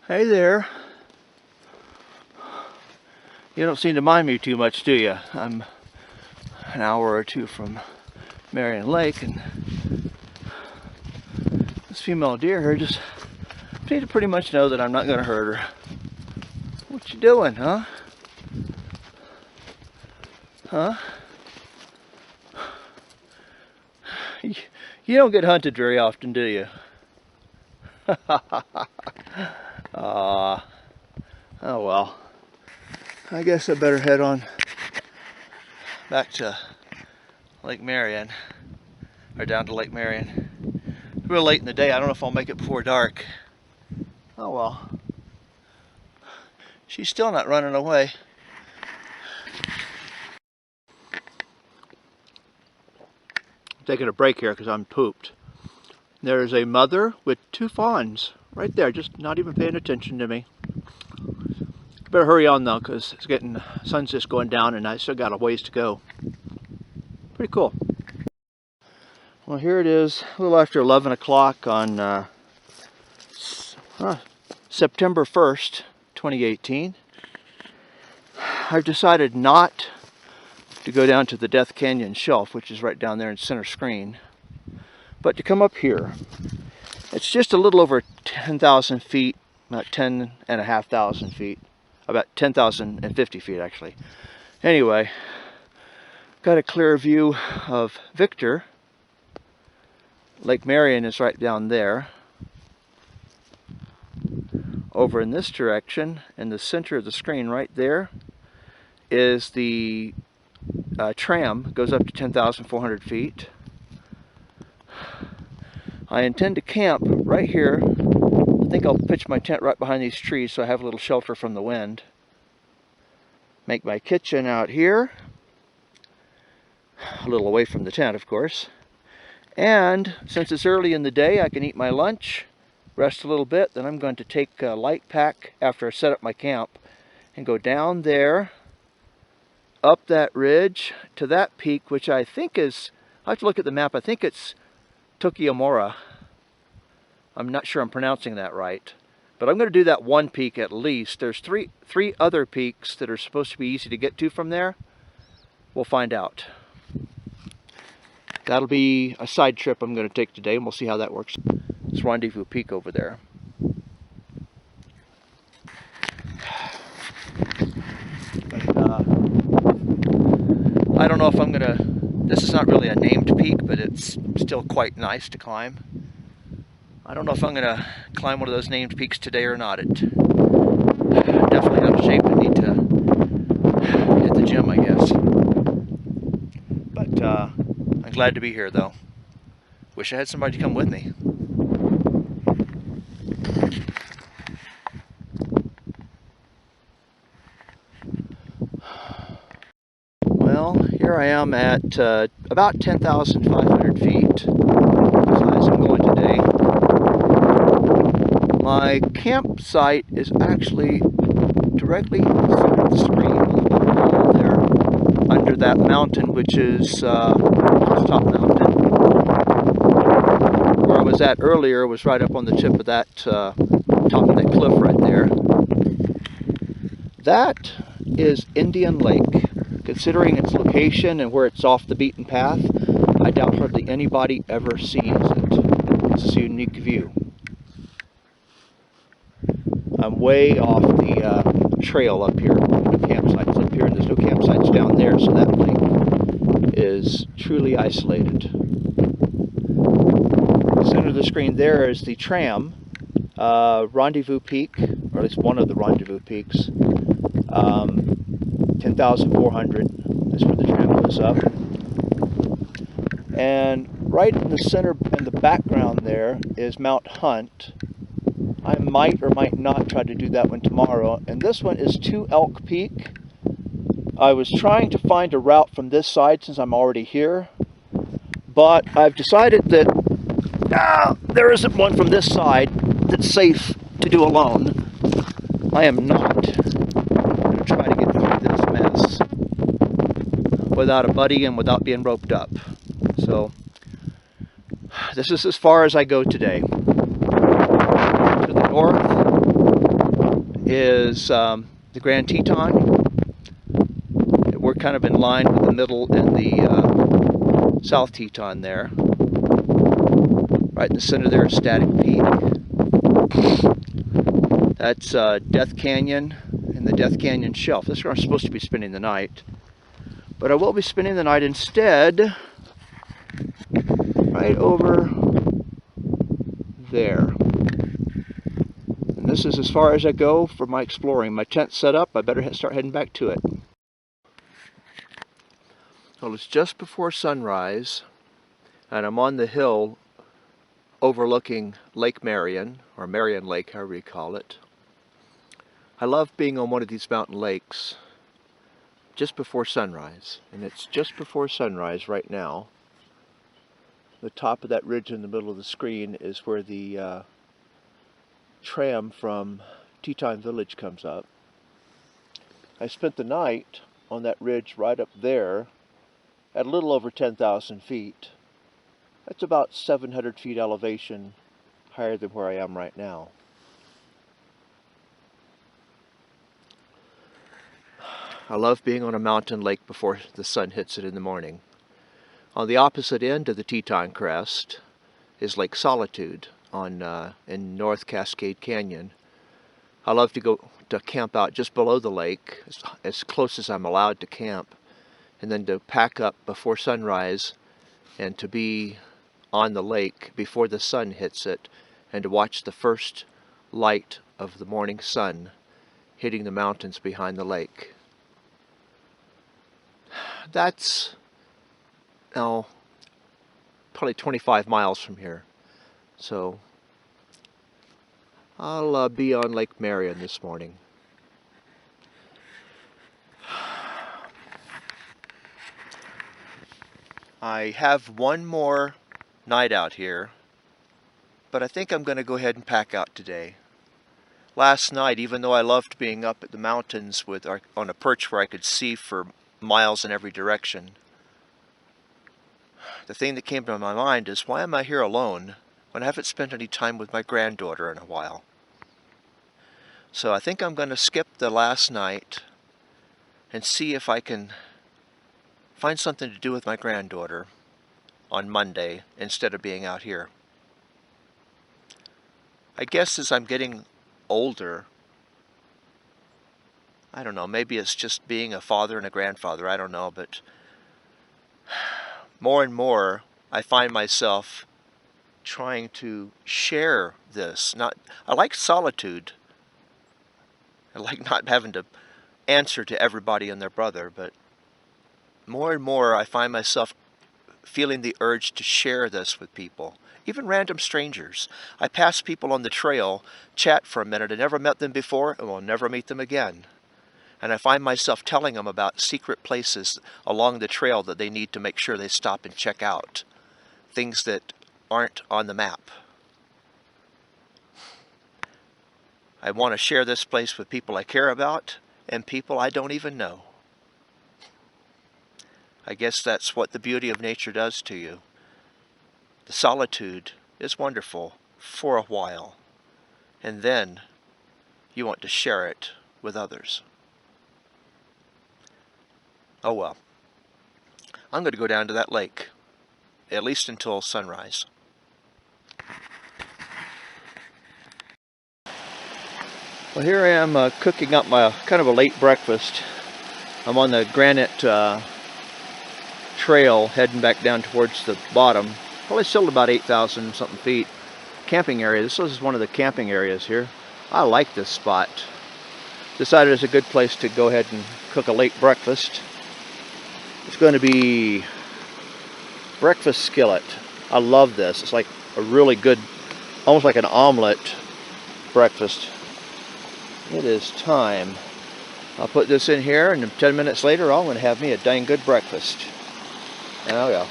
Hey there. You don't seem to mind me too much, do you? I'm an hour or two from Marion Lake, and this female deer here just seems to pretty much know that I'm not going to hurt her. What you doing, huh? Huh? You don't get hunted very often, do you? Oh well. I guess I better head on back to Lake Marion, or down to Lake Marion. It's real late in the day. I don't know if I'll make it before dark. Oh well. She's still not running away. I'm taking a break here because I'm pooped. There's a mother with two fawns right there, just not even paying attention to me. Better hurry on though, because it's getting, sun's just going down and I still got a ways to go. Pretty cool. Well, here it is, a little after 11 o'clock on September 1st, 2018. I've decided not to go down to the Death Canyon shelf, which is right down there in center screen, but to come up here. It's just a little over 10,000 feet, about 10,500 feet, about 10,050 feet actually. Anyway, got a clear view of Victor. Lake Marion is right down there. Over in this direction, in the center of the screen right there, is the tram, goes up to 10,400 feet. I intend to camp right here. I think I'll pitch my tent right behind these trees so I have a little shelter from the wind. Make my kitchen out here, a little away from the tent of course. And since it's early in the day, I can eat my lunch, rest a little bit, then I'm going to take a light pack after I set up my camp and go down there, up that ridge to that peak, which I think is, I have to look at the map, I think it's Tokiomora. I'm not sure I'm pronouncing that right, but I'm going to do that one peak at least. There's three other peaks that are supposed to be easy to get to from there. We'll find out. That'll be a side trip I'm going to take today, and we'll see how that works. It's Rendezvous Peak over there. But, I don't know if I'm going to, this is not really a named peak, but it's still quite nice to climb. I don't know if I'm going to climb one of those named peaks today or not. It definitely out of shape and need to hit the gym, I guess. But I'm glad to be here though. Wish I had somebody to come with me. Well, here I am at about 10,500 feet, as high as I'm going today. My campsite is actually directly in the center of the screen, there, under that mountain, which is Top Mountain. Where I was at earlier was right up on the tip of that, top of that cliff right there. That is Indian Lake. Considering its location and where it's off the beaten path, I doubt hardly anybody ever sees it. It's a unique view. I'm way off the trail up here. No campsites up here, and there's no campsites down there, so that lake is truly isolated. The center of the screen there is the tram, Rendezvous Peak, or at least one of the Rendezvous Peaks. 10,400 is where the tram goes up. And right in the center, in the background there, is Mount Hunt. I might or might not try to do that one tomorrow. And this one is Two Elk Peak. I was trying to find a route from this side since I'm already here, but I've decided that there isn't one from this side that's safe to do alone. I am not going to try to get through this mess without a buddy and without being roped up. So this is as far as I go today. To the north is the Grand Teton. We're kind of in line with the middle and the South Teton there. Right in the center there is Static Peak. That's Death Canyon and the Death Canyon Shelf. This is where I'm supposed to be spending the night. But I will be spending the night instead right over there. And this is as far as I go for my exploring. My tent's set up. I better start heading back to it. Well, it's just before sunrise, and I'm on the hill overlooking Lake Marion, or Marion Lake, however you call it. I love being on one of these mountain lakes just before sunrise, and it's just before sunrise right now. The top of that ridge in the middle of the screen is where the tram from Teton Village comes up. I spent the night on that ridge right up there at a little over 10,000 feet. That's about 700 feet elevation higher than where I am right now. I love being on a mountain lake before the sun hits it in the morning. On the opposite end of the Teton Crest is Lake Solitude in North Cascade Canyon. I love to go to camp out just below the lake, as close as I'm allowed to camp, and then to pack up before sunrise and to be on the lake before the sun hits it and to watch the first light of the morning sun hitting the mountains behind the lake. That's probably 25 miles from here. So I'll be on Lake Marion this morning. I have one more night out here, but I think I'm going to go ahead and pack out today. Last night, even though I loved being up at the mountains on a perch where I could see for miles in every direction, the thing that came to my mind is, why am I here alone when I haven't spent any time with my granddaughter in a while? So I think I'm going to skip the last night and see if I can find something to do with my granddaughter on Monday instead of being out here. I guess as I'm getting older, I don't know, maybe it's just being a father and a grandfather, I don't know, but more and more I find myself trying to share this. I like solitude. I like not having to answer to everybody and their brother, but more and more I find myself feeling the urge to share this with people, even random strangers. I pass people on the trail, chat for a minute. I never met them before and will never meet them again. And I find myself telling them about secret places along the trail that they need to make sure they stop and check out. Things that aren't on the map. I want to share this place with people I care about and people I don't even know. I guess that's what the beauty of nature does to you. The solitude is wonderful for a while, and then you want to share it with others. Oh well. I'm going to go down to that lake, at least until sunrise. Well, here I am cooking up my kind of a late breakfast. I'm on the granite trail heading back down towards the bottom. Probably still about 8,000 something feet. Camping area. This is one of the camping areas here. I like this spot. Decided it's a good place to go ahead and cook a late breakfast. It's going to be breakfast skillet. I love this. It's like a really good, almost like an omelet breakfast. It is time. I'll put this in here, and 10 minutes later I'm going to have me a dang good breakfast. Oh yeah.